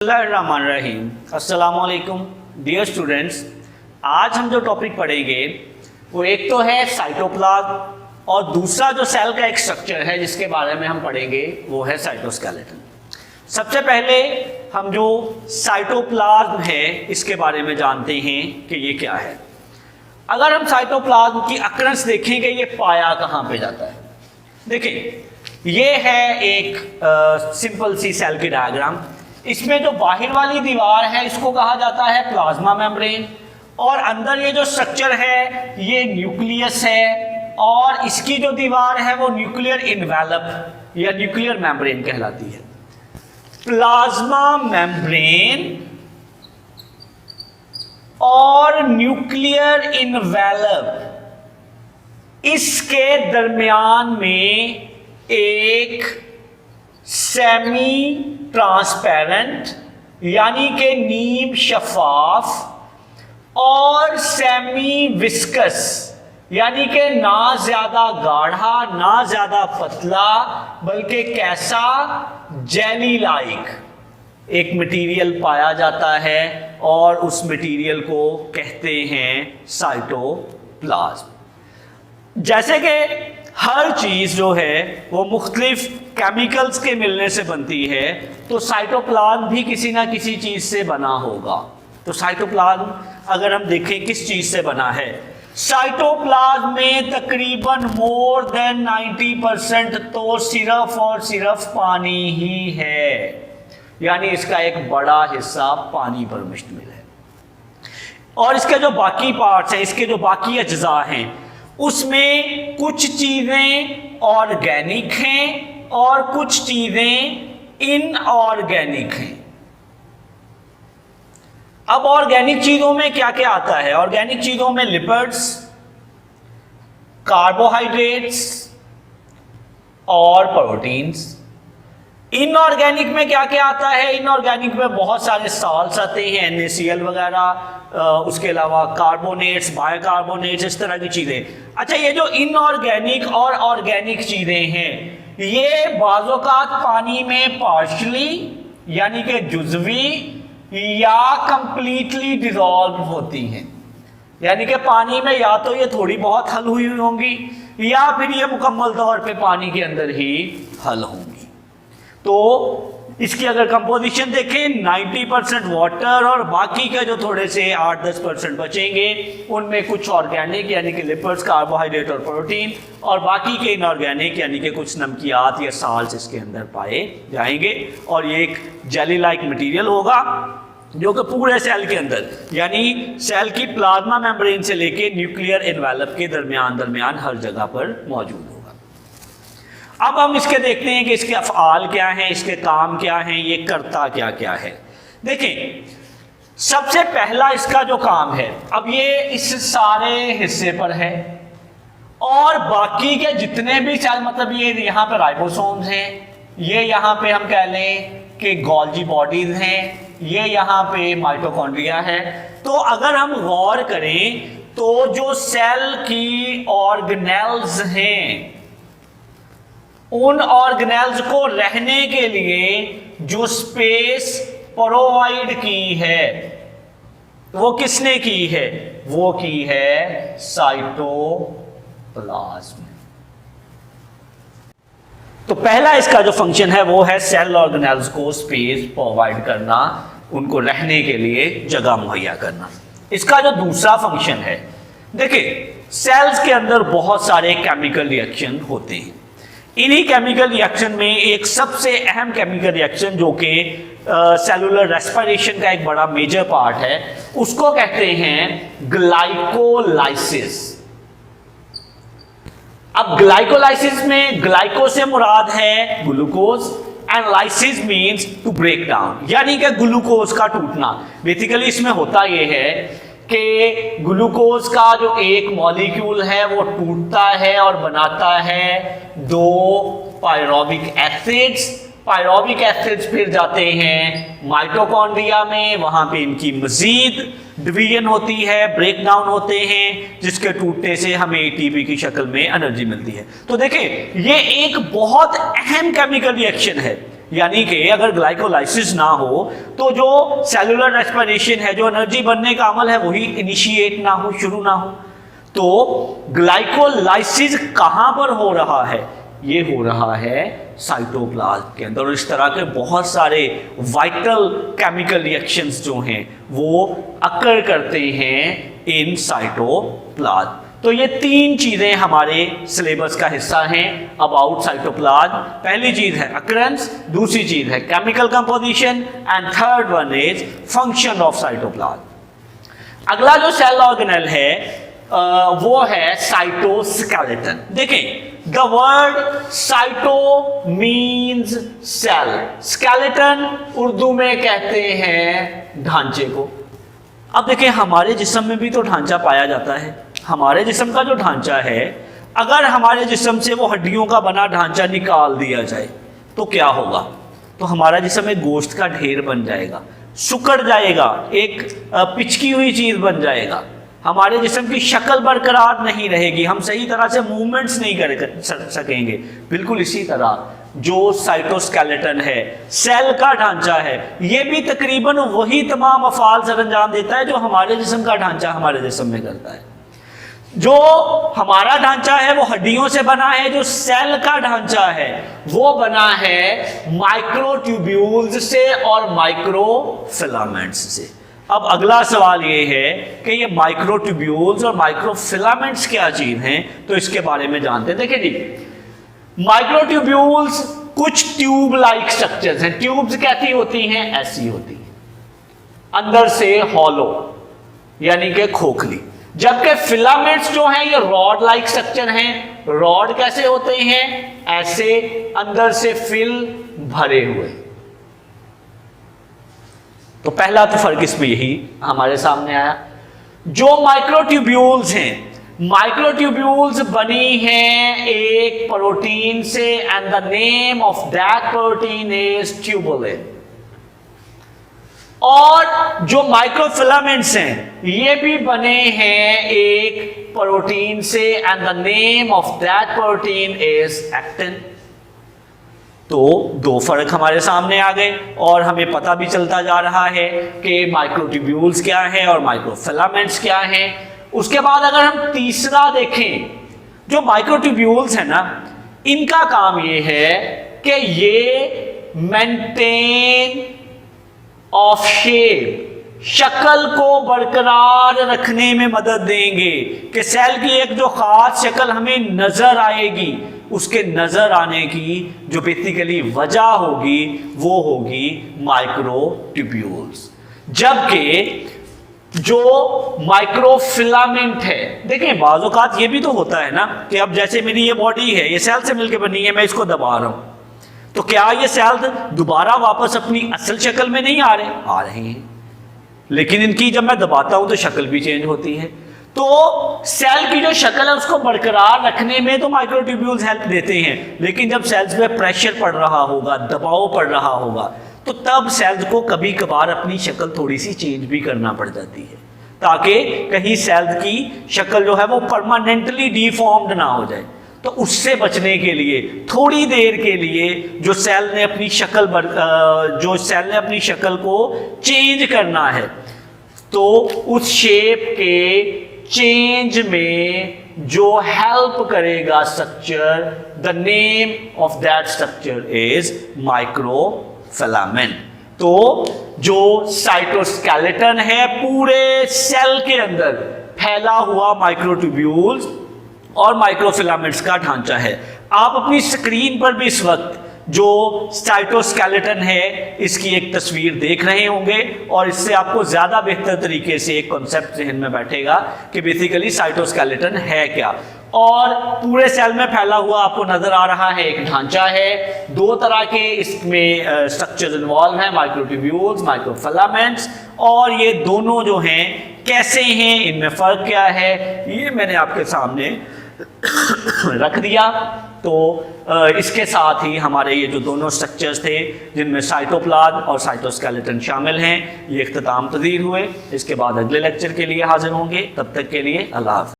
बिस्मिल्लाहिर्रहमानिर्रहीम। अस्सलामुअलैकुम dear students. आज हम जो टॉपिक पढ़ेंगे वो एक तो है साइटोप्लाज्म और दूसरा जो सेल का एक स्ट्रक्चर है जिसके बारे में हम पढ़ेंगे वो है साइटोस्केलेटन। सबसे पहले हम जो साइटोप्लाज्म है इसके बारे में जानते हैं कि ये क्या है। अगर हम साइटोप्लाज्म की अक्रेंस देखेंगे ये पाया कहाँ पे जाता है। देखिए ये है एक सिंपल सी सेल की डायग्राम। इसमें जो बाहर वाली दीवार है इसको कहा जाता है प्लाज्मा मेम्ब्रेन और अंदर ये जो स्ट्रक्चर है ये न्यूक्लियस है और इसकी जो दीवार है वो न्यूक्लियर इन्वेलप या न्यूक्लियर मेम्ब्रेन कहलाती है। प्लाज्मा मेम्ब्रेन और न्यूक्लियर इन्वेलप इसके दरमियान में एक सेमी ट्रांसपेरेंट यानी कि नीम शफाफ और सेमी विस्कस यानी कि ना ज्यादा गाढ़ा ना ज्यादा पतला बल्कि कैसा जेली लाइक एक मटेरियल पाया जाता है और उस मटेरियल को कहते हैं साइटोप्लाज्म। जैसे कि हर चीज जो है वो मुख्तलिफ केमिकल्स के मिलने से बनती है तो साइटोप्लाज्म भी किसी ना किसी चीज से बना होगा। तो साइटोप्लाज्म अगर हम देखें किस चीज से बना है, साइटोप्लाज्म में तकरीबन मोर देन 90% तो सिर्फ और सिर्फ पानी ही है, यानी इसका एक बड़ा हिस्सा पानी पर मुश्तमिल है। और इसके जो बाकी पार्ट्स हैं, इसके जो बाकी अज्जा हैं उसमें कुछ चीजें ऑर्गेनिक हैं और कुछ चीजें इनऑर्गेनिक हैं। अब ऑर्गेनिक चीजों में क्या क्या आता है? ऑर्गेनिक चीजों में लिपिड्स, कार्बोहाइड्रेट्स और प्रोटीन्स। इनऑर्गेनिक में क्या क्या आता है? इनऑर्गेनिक में बहुत सारे साल्ट्स आते हैं, NaCl वगैरह, उसके अलावा कार्बोनेट्स, बायोकार्बोनेट्स, इस तरह की चीजें। अच्छा, ये जो इनऑर्गेनिक और ऑर्गेनिक चीजें हैं ये बाज़ोकात पानी में पार्शली यानी कि जुज़वी या कंप्लीटली डिसॉल्व होती हैं, यानी कि पानी में या तो ये थोड़ी बहुत हल हुई होंगी या फिर ये मुकम्मल तौर पे पानी के अंदर ही हल होंगी। तो इसकी अगर कंपोजिशन देखें 90% वाटर और बाकी के जो थोड़े से 8-10% बचेंगे उनमें कुछ ऑर्गेनिक यानी कि लिपिड्स, कार्बोहाइड्रेट और प्रोटीन और बाकी के इनऑर्गेनिक यानी कि कुछ नमकियात या साल्ट्स इसके अंदर पाए जाएंगे। और ये एक जेली लाइक मटेरियल होगा जो कि पूरे सेल के अंदर यानी सेल की प्लाज्मा मेम्ब्रेन से लेके न्यूक्लियर इन्वेलप के दरमियान हर जगह पर मौजूद होगा। अब हम इसके देखते हैं कि इसके अफ़आल क्या हैं, इसके काम क्या हैं, ये करता क्या क्या है। देखें, सबसे पहला इसका जो काम है, अब ये इस सारे हिस्से पर है और बाकी के जितने भी सेल, मतलब ये यहाँ पे राइबोसोम्स हैं, ये यहाँ पे हम कह लें कि गोल्जी बॉडीज हैं, ये यहाँ पे माइटोकॉन्ड्रिया है। तो अगर हम गौर करें तो जो सेल की ऑर्गेनेल्स हैं उन ऑर्गेनेल्स को रहने के लिए जो स्पेस प्रोवाइड की है वो किसने की है? वो की है साइटोप्लाज्म। तो पहला इसका जो फंक्शन है वो है सेल ऑर्गेनेल्स को स्पेस प्रोवाइड करना, उनको रहने के लिए जगह मुहैया करना। इसका जो दूसरा फंक्शन है, देखिए सेल्स के अंदर बहुत सारे केमिकल रिएक्शन होते हैं। इन्हीं केमिकल रिएक्शन में एक सबसे अहम केमिकल रिएक्शन जो कि सेलुलर रेस्पिरेशन का एक बड़ा मेजर पार्ट है उसको कहते हैं ग्लाइकोलाइसिस। अब ग्लाइकोलाइसिस में ग्लाइको से मुराद है glucose and lysis means to break down, यानी कि ग्लूकोज का टूटना। बेसिकली इसमें होता यह है कि ग्लूकोज का जो एक मॉलिक्यूल है वो टूटता है और बनाता है दो पायरोविक एसिड्स। पायरोविक एसिड्स फिर जाते हैं माइटोकॉन्ड्रिया में, वहां पे इनकी मजीद डिवीजन होती है, ब्रेक डाउन होते हैं, जिसके टूटने से हमें एटीपी की शक्ल में एनर्जी मिलती है। तो देखें ये एक बहुत अहम केमिकल रिएक्शन है। यानी कि अगर ग्लाइकोलाइसिस ना हो तो जो सेलुलर रेस्पिरेशन है, जो एनर्जी बनने का अमल है, वही इनिशिएट ना हो, शुरू ना हो। तो ग्लाइकोलाइसिस कहां पर हो रहा है? ये हो रहा है साइटोप्लाज्म के अंदर। और इस तरह के बहुत सारे वाइटल केमिकल रिएक्शंस जो हैं वो अकर करते हैं इन साइटोप्लाज्म। तो ये 3 चीजें हमारे सिलेबस का हिस्सा हैं अबाउट साइटोप्लाज्म। पहली चीज है अकरेंस, दूसरी चीज है chemical composition, and third one is function of cytoplasm. अगला जो सेल ऑर्गेनेल है वो है साइटोस्केलेटन। देखें, the word cyto means cell, skeleton Urdu में कहते हैं ढांचे को। अब देखें, हमारे जिस्म में भी तो ढांचा पाया जाता है। हमारे जिस्म का जो ढांचा है, अगर हमारे जिस्म से वो हड्डियों का बना ढांचा निकाल दिया जाए तो क्या होगा? तो हमारा जिस्म एक गोश्त का ढेर बन जाएगा, सुकड़ जाएगा, एक पिचकी हुई चीज बन जाएगा। हमारे जिस्म की शक्ल बरकरार नहीं रहेगी, हम सही तरह से मूवमेंट्स नहीं कर सकेंगे। बिल्कुल इसी तरह जो साइटोस्केलेटन है, सेल का ढांचा है, ये भी तकरीबन वही तमाम अफ़ाल सर अंजाम देता है जो हमारे जिस्म का ढांचा हमारे जिस्म में करता है। जो हमारा ढांचा है वो हड्डियों से बना है, जो सेल का ढांचा है वो बना है माइक्रोट्यूब्यूल्स से और माइक्रोफिलामेंट्स से। अब अगला सवाल ये है कि ये माइक्रोट्यूब्यूल्स और माइक्रोफिलामेंट्स क्या चीज हैं, तो इसके बारे में जानते हैं। देखिए जी, माइक्रोट्यूब्यूल्स कुछ ट्यूब लाइक स्ट्रक्चर्स हैं। ट्यूब्स कैसी होती हैं? ऐसी होती हैं, अंदर से हॉलो यानी कि खोखली। जबकि फिलामेंट्स जो हैं ये रॉड लाइक स्ट्रक्चर हैं। रॉड कैसे होते हैं? ऐसे, अंदर से फिल भरे हुए। तो पहला तो फर्क इसमें यही हमारे सामने आया। जो माइक्रोट्यूब्यूल्स हैं, माइक्रोट्यूब्यूल्स बनी हैं एक प्रोटीन से, and the name of that protein is tubulin. और जो माइक्रोफिलामेंट्स हैं ये भी बने हैं एक प्रोटीन से, and the name of that protein is actin. तो 2 फर्क हमारे सामने आ गए और हमें पता भी चलता जा रहा है कि माइक्रोट्यूब्यूल्स क्या है और माइक्रोफिलामेंट्स क्या है। उसके बाद अगर हम तीसरा देखें, जो माइक्रोट्यूब्यूल्स है ना, इनका काम ये है कि ये मेंटेन ऑफ शेप, शक्ल को बरकरार रखने में मदद देंगे कि सेल की एक जो खास शक्ल हमें नजर आएगी, उसके नजर आने की जो बेसिकली वजह होगी वो होगी माइक्रोट्यूब्यूल्स। जबकि जो माइक्रोफिलामेंट है, देखें बाज़ औक़ात ये भी तो होता है ना कि अब जैसे मेरी ये बॉडी है, ये सेल से मिलकर बनी है, मैं इसको दबा रहा हूं, तो क्या ये सेल दोबारा वापस अपनी असल शक्ल में नहीं आ रहे हैं, लेकिन इनकी जब मैं दबाता हूं तो शक्ल भी चेंज होती है। तो सेल की जो शक्ल है उसको बरकरार रखने में तो माइक्रोट्यूब्यूल्स हेल्प देते हैं, लेकिन जब सेल्स पे प्रेशर पड़ रहा होगा, दबाव पड़ रहा होगा, तो तब सेल्स को कभी कभार अपनी शक्ल थोड़ी सी चेंज भी करना पड़ जाती है, ताकि कहीं सेल्स की शक्ल जो है वो परमानेंटली डिफॉर्म्ड ना हो जाए। तो उससे बचने के लिए थोड़ी देर के लिए जो सेल ने अपनी शक्ल को चेंज करना है, तो उस शेप के चेंज में जो हेल्प करेगा structure, the name of that structure is microfilament. तो जो साइटोस्केलेटन है पूरे सेल के अंदर फैला हुआ माइक्रोट्यूब्यूल्स और माइक्रोफिलामेंट्स का ढांचा है। आप अपनी स्क्रीन पर भी इस वक्त जो साइटोस्केलेटन है इसकी एक तस्वीर देख रहे होंगे, और इससे आपको ज्यादा बेहतर तरीके से एक कॉन्सेप्ट जहन में बैठेगा कि बेसिकली साइटोस्केलेटन है क्या। और पूरे सेल में फैला हुआ आपको नजर आ रहा है एक ढांचा है। 2 तरह के इसमें स्ट्रक्चर्स इन्वॉल्व हैं, माइक्रोट्यूब्यूल्स, माइक्रोफिलामेंट्स, और ये दोनों जो हैं कैसे हैं, इनमें फर्क क्या है, ये मैंने आपके सामने रख दिया। तो इसके साथ ही हमारे ये जो दोनों स्ट्रक्चर्स थे जिनमें साइटोप्लाज्म और साइटोस्केलेटन शामिल हैं, ये इख्तिताम पज़ीर हुए। इसके बाद अगले लेक्चर के लिए हाजिर होंगे, तब तक के लिए अल्लाह हाफ़िज़।